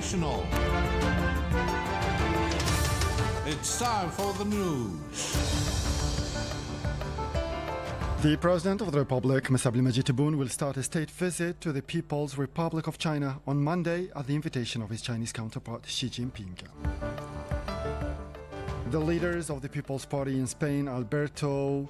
International. It's time for the news. The President of the Republic, Mr. Abdelmadjid Tebboune, will start a state visit to the People's Republic of China on Monday at the invitation of his Chinese counterpart Xi Jinping. The leaders of the People's Party in Spain, Alberto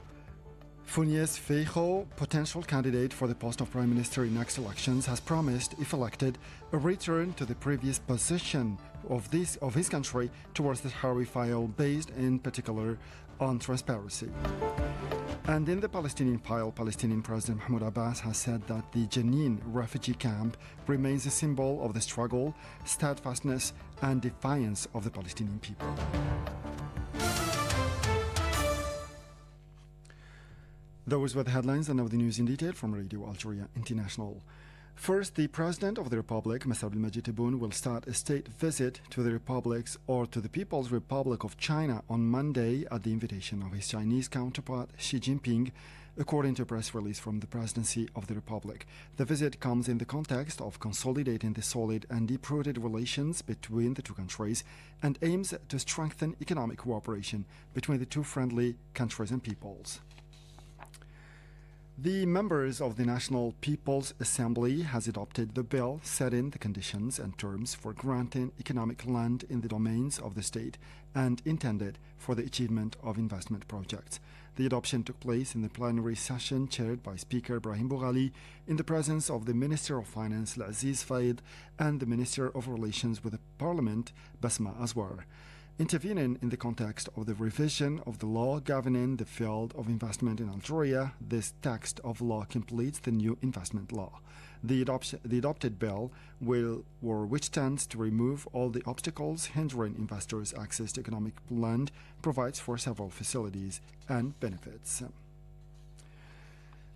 Funes Feijóo, potential candidate for the post of Prime Minister in next elections, has promised, if elected, a return to the previous position of his country towards the Harawi file, based in particular on transparency. And in the Palestinian file, Palestinian President Mahmoud Abbas has said that the Jenin refugee camp remains a symbol of the struggle, steadfastness, and defiance of the Palestinian people. Those were the headlines, and now the news in detail from Radio Algeria International. First, the President of the Republic, Mr. Abdelmadjid Tebboune, will start a state visit to the Republic's or to the People's Republic of China on Monday at the invitation of his Chinese counterpart Xi Jinping, according to a press release from the Presidency of the Republic. The visit comes in the context of consolidating the solid and deep-rooted relations between the two countries and aims to strengthen economic cooperation between the two friendly countries and peoples. The members of the National People's Assembly has adopted the bill setting the conditions and terms for granting economic land in the domains of the state and intended for the achievement of investment projects. The adoption took place in the plenary session chaired by Speaker Brahim Boughali in the presence of the Minister of Finance Aziz Faid and the Minister of Relations with the Parliament Basma Azwar. Intervening in the context of the revision of the law governing the field of investment in Algeria, this text of law completes the new investment law. The adopted bill which tends to remove all the obstacles hindering investors' access to economic land, provides for several facilities and benefits.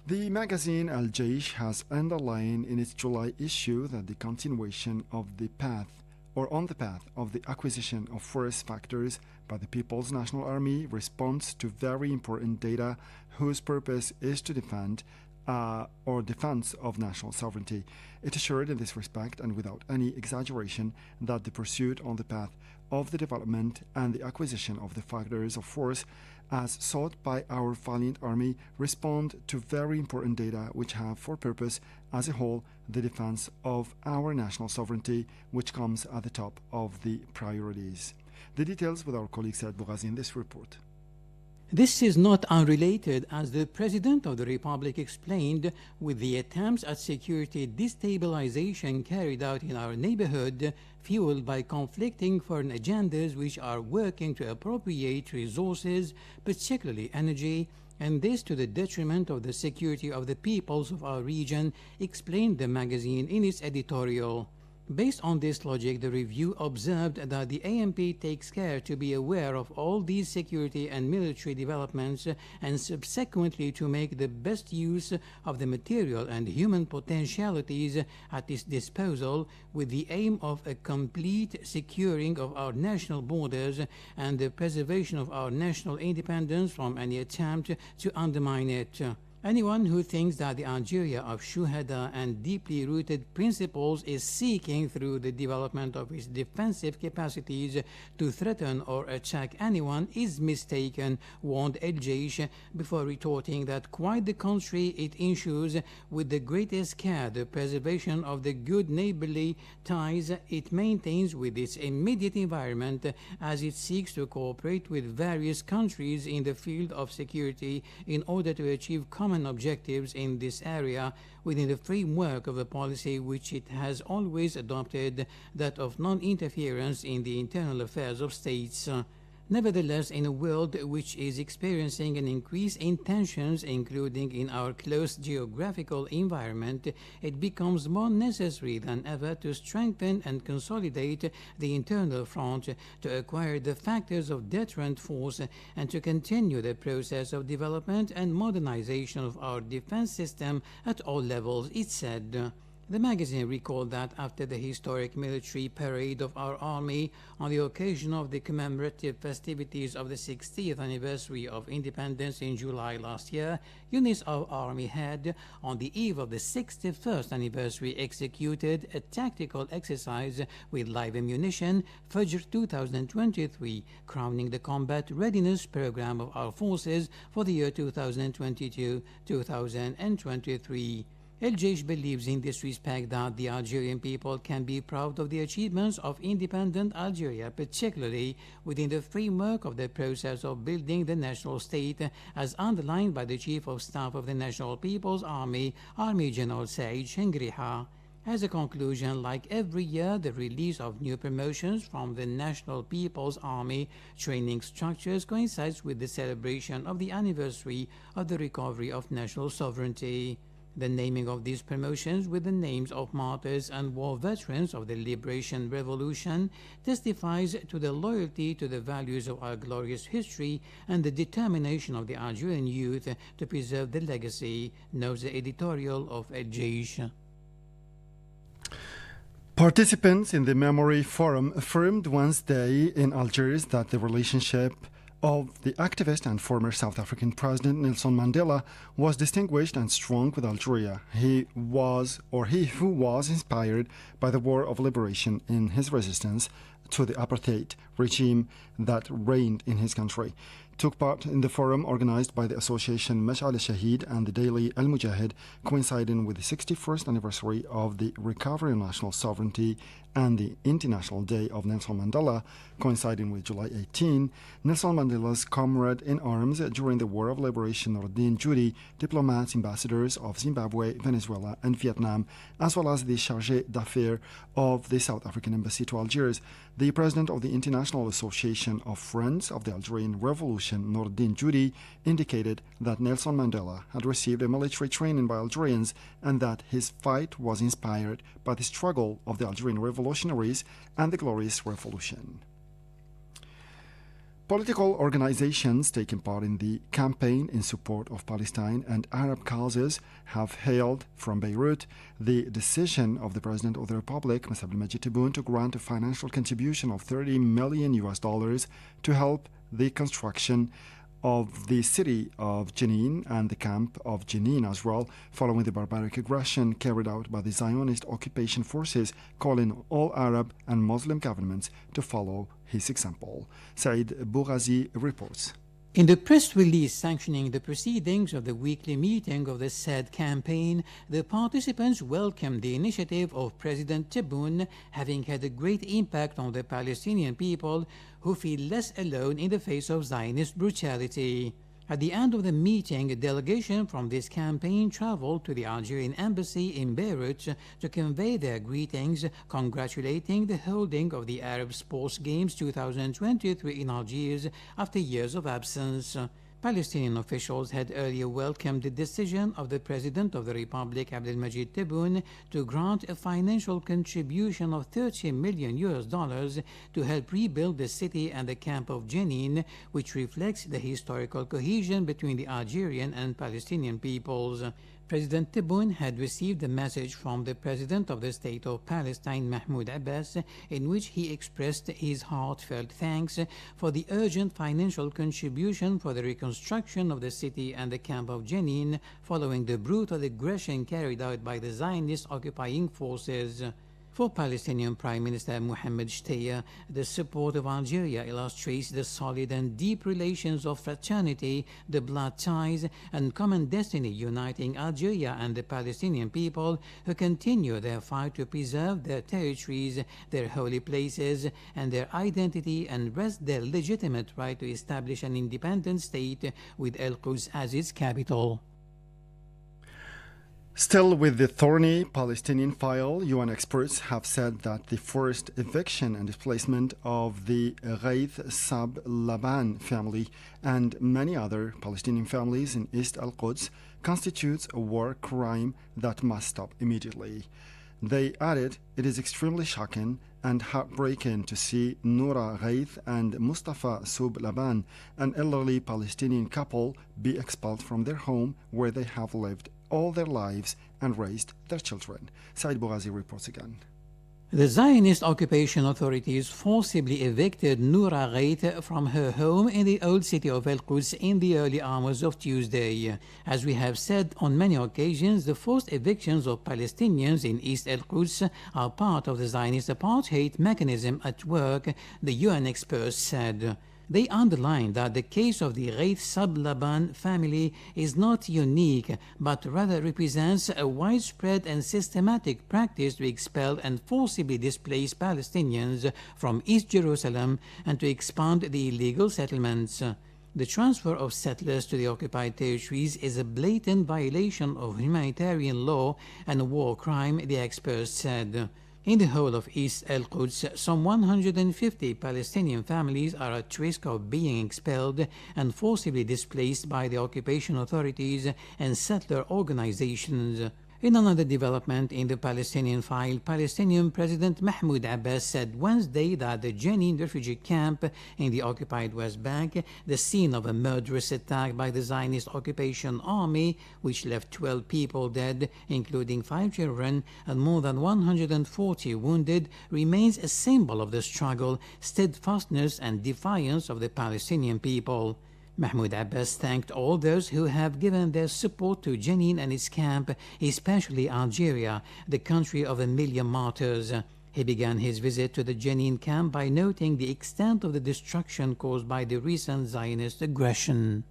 The magazine Al Jaish has underlined in its July issue that the continuation of the path on the path of the acquisition of forest factors by the People's National Army responds to very important data whose purpose is to defend or defense of national sovereignty. It assured in this respect, and without any exaggeration, that the pursuit on the path of the development and the acquisition of the factors of force as sought by our valiant army respond to very important data which have for purpose as a whole the defense of our national sovereignty, which comes at the top of the priorities. The details with our colleague Saad Bougazi in this report. This is not unrelated, as the President of the Republic explained, with the attempts at security destabilization carried out in our neighborhood, fueled by conflicting foreign agendas which are working to appropriate resources, particularly energy, and this to the detriment of the security of the peoples of our region, explained the magazine in its editorial. Based on this logic, the review observed that the ANP takes care to be aware of all these security and military developments and subsequently to make the best use of the material and human potentialities at its disposal with the aim of a complete securing of our national borders and the preservation of our national independence from any attempt to undermine it. Anyone who thinks that the Algeria of Shuhada and deeply rooted principles is seeking through the development of its defensive capacities to threaten or attack anyone is mistaken, warned El Jaish, before retorting that quite the contrary, it ensures with the greatest care the preservation of the good neighborly ties it maintains with its immediate environment as it seeks to cooperate with various countries in the field of security in order to achieve common objectives in this area within the framework of a policy which it has always adopted, that of non-interference in the internal affairs of states. Nevertheless, in a world which is experiencing an increase in tensions, including in our close geographical environment, it becomes more necessary than ever to strengthen and consolidate the internal front, to acquire the factors of deterrent force, and to continue the process of development and modernization of our defense system at all levels, it said. The magazine recalled that after the historic military parade of our army on the occasion of the commemorative festivities of the 60th anniversary of independence in July last year, units of army had, on the eve of the 61st anniversary, executed a tactical exercise with live ammunition, Fajr 2023, crowning the combat readiness program of our forces for the year 2022-2023. El Jaish believes in this respect that the Algerian people can be proud of the achievements of independent Algeria, particularly within the framework of the process of building the national state, as underlined by the Chief of Staff of the National People's Army, Army General Said Shengriha. As a conclusion, like every year, the release of new promotions from the National People's Army training structures coincides with the celebration of the anniversary of the recovery of national sovereignty. The naming of these promotions with the names of martyrs and war veterans of the Liberation Revolution testifies to the loyalty to the values of our glorious history and the determination of the Algerian youth to preserve the legacy, notes the editorial of El Jaish. Participants in the Memory Forum affirmed Wednesday in Algiers that the relationship of the activist and former South African President Nelson Mandela was distinguished and strong with Algeria. He who was inspired by the War of Liberation in his resistance to the apartheid regime that reigned in his country, took part in the forum organized by the association Mash'al al-Shahid and the daily Al-Mujahid, coinciding with the 61st anniversary of the recovery of national sovereignty and the International Day of Nelson Mandela, coinciding with July 18. Nelson Mandela's comrade in arms during the War of Liberation, Noordin Judy, diplomats, ambassadors of Zimbabwe, Venezuela, and Vietnam, as well as the chargé d'affaires of the South African Embassy to Algiers. The president of the International Association of Friends of the Algerian Revolution, Noordin Judy, indicated that Nelson Mandela had received a military training by Algerians and that his fight was inspired by the struggle of the Algerian revolutionaries and the glorious revolution. Political organizations taking part in the campaign in support of Palestine and Arab causes have hailed from Beirut the decision of the President of the Republic, Mr. Abdelmajid Tebboune, to grant a financial contribution of $30 million to help the construction of the city of Jenin and the camp of Jenin as well, following the barbaric aggression carried out by the Zionist occupation forces, calling all Arab and Muslim governments to follow his example. Said Boughazi reports. In the press release sanctioning the proceedings of the weekly meeting of the said campaign, the participants welcomed the initiative of President Tebboune, having had a great impact on the Palestinian people who feel less alone in the face of Zionist brutality. At the end of the meeting, a delegation from this campaign traveled to the Algerian embassy in Beirut to convey their greetings, congratulating the holding of the Arab Sports Games 2023 in Algiers after years of absence. Palestinian officials had earlier welcomed the decision of the President of the Republic, Abdelmajid Tebboune, to grant a financial contribution of $30 million to help rebuild the city and the camp of Jenin, which reflects the historical cohesion between the Algerian and Palestinian peoples. President Tebboune had received a message from the President of the State of Palestine, Mahmoud Abbas, in which he expressed his heartfelt thanks for the urgent financial contribution for the reconstruction of the city and the camp of Jenin following the brutal aggression carried out by the Zionist occupying forces. For Palestinian Prime Minister Mohammed Shtayyeh, the support of Algeria illustrates the solid and deep relations of fraternity, the blood ties, and common destiny uniting Algeria and the Palestinian people who continue their fight to preserve their territories, their holy places, and their identity and wrest their legitimate right to establish an independent state with El-Quds as its capital. Still with the thorny Palestinian file, UN experts have said that the forced eviction and displacement of the Ghaith Sab Laban family and many other Palestinian families in East Al-Quds constitutes a war crime that must stop immediately. They added, it is extremely shocking and heartbreaking to see Noura Ghaith and Mustafa Sub Laban, an elderly Palestinian couple, be expelled from their home where they have lived all their lives and raised their children. Said Bougazi reports again. The Zionist occupation authorities forcibly evicted Noura Ghait from her home in the old city of Al-Quds in the early hours of Tuesday. As we have said on many occasions, the forced evictions of Palestinians in East Al-Quds are part of the Zionist apartheid mechanism at work, the UN experts said. They underlined that the case of the Ghait Sab-Laban family is not unique, but rather represents a widespread and systematic practice to expel and forcibly displace Palestinians from East Jerusalem and to expand the illegal settlements. The transfer of settlers to the occupied territories is a blatant violation of humanitarian law and a war crime, the experts said. In the whole of East Al-Quds, some 150 Palestinian families are at risk of being expelled and forcibly displaced by the occupation authorities and settler organizations. In another development in the Palestinian file, Palestinian President Mahmoud Abbas said Wednesday that the Jenin refugee camp in the occupied West Bank, the scene of a murderous attack by the Zionist occupation army, which left 12 people dead, including 5 children, and more than 140 wounded, remains a symbol of the struggle, steadfastness and defiance of the Palestinian people. Mahmoud Abbas thanked all those who have given their support to Jenin and its camp, especially Algeria, the country of a million martyrs. He began his visit to the Jenin camp by noting the extent of the destruction caused by the recent Zionist aggression.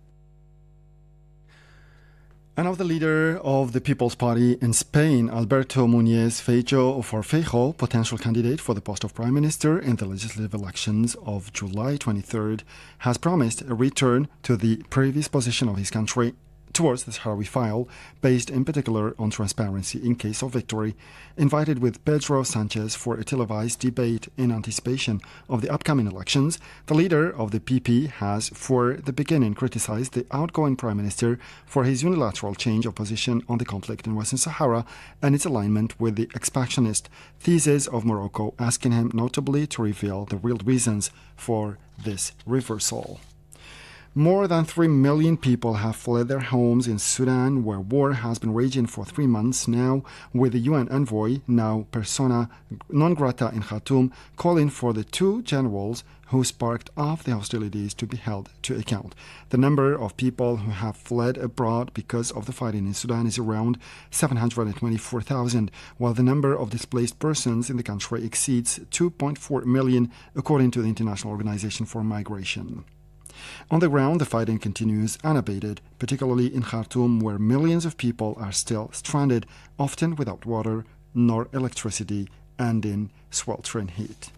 And now the leader of the People's Party in Spain, Alberto Núñez Feijóo, potential candidate for the post of Prime Minister in the legislative elections of July 23rd, has promised a return to the previous position of his country towards the Sahrawi file, based in particular on transparency in case of victory, invited with Pedro Sanchez for a televised debate in anticipation of the upcoming elections. The leader of the PP has, for the beginning, criticized the outgoing Prime Minister for his unilateral change of position on the conflict in Western Sahara and its alignment with the expansionist thesis of Morocco, asking him notably to reveal the real reasons for this reversal. More than 3 million people have fled their homes in Sudan, where war has been raging for 3 months now, with the UN envoy, now persona non grata in Khartoum, calling for the 2 generals who sparked off the hostilities to be held to account. The number of people who have fled abroad because of the fighting in Sudan is around 724,000, while the number of displaced persons in the country exceeds 2.4 million, according to the International Organization for Migration. On the ground, the fighting continues unabated, particularly in Khartoum, where millions of people are still stranded, often without water nor electricity, and in sweltering heat.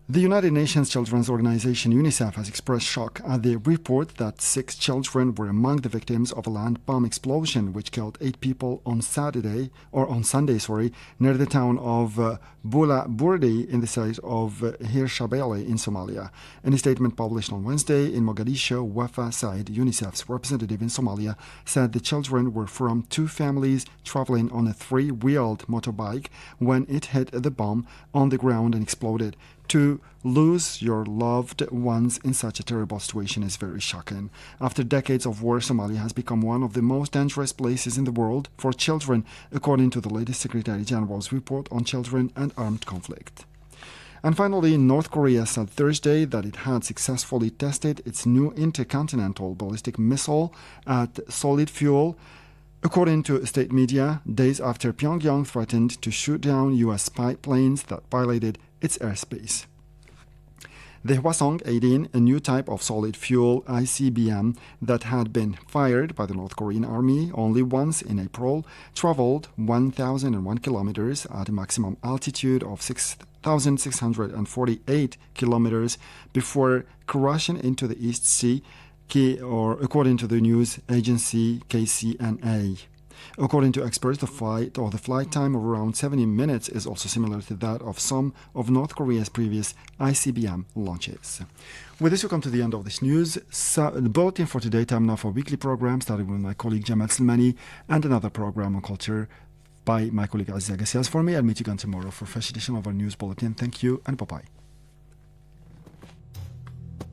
The United Nations Children's Organization UNICEF has expressed shock at the report that 6 children were among the victims of a land bomb explosion which killed 8 people on Sunday, near the town of Bula Burdi in the state of Hirshabelle in Somalia. In a statement published on Wednesday in Mogadishu, Wafa Said, UNICEF's representative in Somalia, said the children were from 2 families traveling on a 3-wheeled motorbike when it hit the bomb on the ground and exploded. To lose your loved ones in such a terrible situation is very shocking. After decades of war, Somalia has become one of the most dangerous places in the world for children, according to the latest Secretary General's report on children and armed conflict. And finally, North Korea said Thursday that it had successfully tested its new intercontinental ballistic missile at solid fuel, according to state media, days after Pyongyang threatened to shoot down U.S. spy planes that violated its airspace. The Hwasong-18, a new type of solid-fuel ICBM that had been fired by the North Korean Army only once in April, traveled 1,001 kilometers at a maximum altitude of 6,648 kilometers before crashing into the East Sea, according to the news agency KCNA. According to experts, the flight time of around 70 minutes is also similar to that of some of North Korea's previous ICBM launches. With this, we come to the end of this news. The bulletin for today, time now for a weekly program, starting with my colleague Jamal Silmani, and another program on culture by my colleague Aziz Agassiaz. For me, I'll meet you again tomorrow for a fresh edition of our news bulletin. Thank you, and bye-bye.